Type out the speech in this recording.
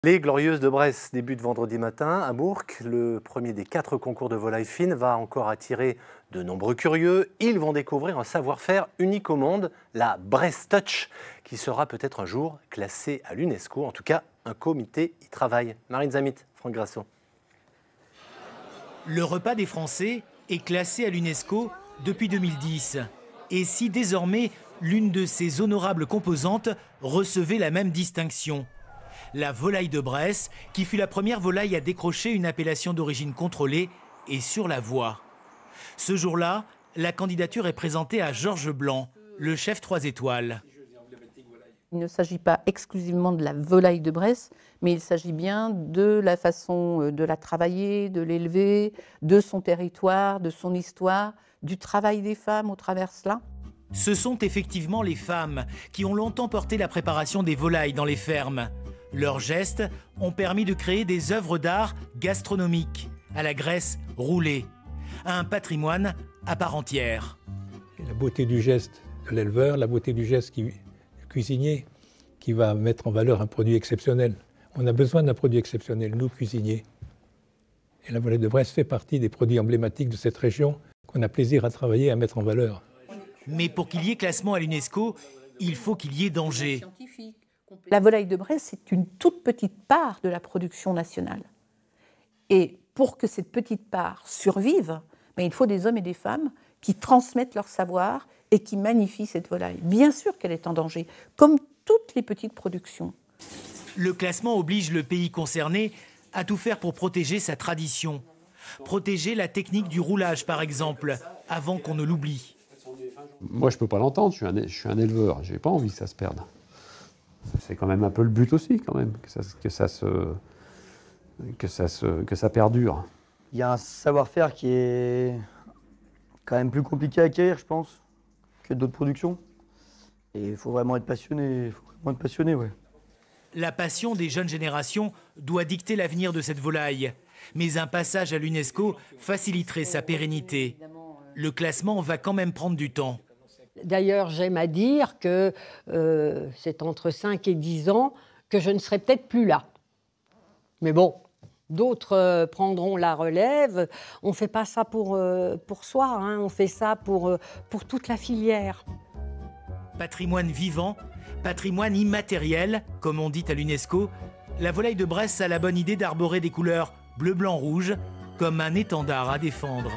Les Glorieuses de Bresse débutent vendredi matin à Bourg. Le premier des 4 concours de volaille fine va encore attirer de nombreux curieux. Ils vont découvrir un savoir-faire unique au monde, la Bresse Touch, qui sera peut-être un jour classée à l'UNESCO. En tout cas, un comité y travaille. Marine Zamit, Franck Grasso. Le repas des Français est classé à l'UNESCO depuis 2010. Et si désormais l'une de ses honorables composantes recevait la même distinction, la volaille de Bresse, qui fut la première volaille à décrocher une appellation d'origine contrôlée, est sur la voie. Ce jour-là, la candidature est présentée à Georges Blanc, le chef 3 étoiles. Il ne s'agit pas exclusivement de la volaille de Bresse, mais il s'agit bien de la façon de la travailler, de l'élever, de son territoire, de son histoire, du travail des femmes au travers de cela. Ce sont effectivement les femmes qui ont longtemps porté la préparation des volailles dans les fermes. Leurs gestes ont permis de créer des œuvres d'art gastronomiques, à la graisse roulée, un patrimoine à part entière. La beauté du geste de l'éleveur, la beauté du geste du cuisinier, qui va mettre en valeur un produit exceptionnel. On a besoin d'un produit exceptionnel, nous cuisiniers. Et la volaille de Bresse fait partie des produits emblématiques de cette région qu'on a plaisir à travailler et à mettre en valeur. Mais pour qu'il y ait classement à l'UNESCO, il faut qu'il y ait danger. La volaille de Bresse, c'est une toute petite part de la production nationale. Et pour que cette petite part survive, il faut des hommes et des femmes qui transmettent leur savoir et qui magnifient cette volaille. Bien sûr qu'elle est en danger, comme toutes les petites productions. Le classement oblige le pays concerné à tout faire pour protéger sa tradition. Protéger la technique du roulage, par exemple, avant qu'on ne l'oublie. Moi, je ne peux pas l'entendre, je suis un éleveur, je n'ai pas envie que ça se perde. C'est quand même un peu le but aussi, quand même, que ça perdure. Il y a un savoir-faire qui est quand même plus compliqué à acquérir, je pense, que d'autres productions. Et il faut vraiment être passionné, ouais. La passion des jeunes générations doit dicter l'avenir de cette volaille. Mais un passage à l'UNESCO faciliterait sa pérennité. Le classement va quand même prendre du temps. D'ailleurs, j'aime à dire que c'est entre 5 et 10 ans que je ne serai peut-être plus là. Mais bon, d'autres prendront la relève. On ne fait pas ça pour soi, hein. On fait ça pour toute la filière. Patrimoine vivant, patrimoine immatériel, comme on dit à l'UNESCO, la volaille de Bresse a la bonne idée d'arborer des couleurs bleu, blanc, rouge, comme un étendard à défendre.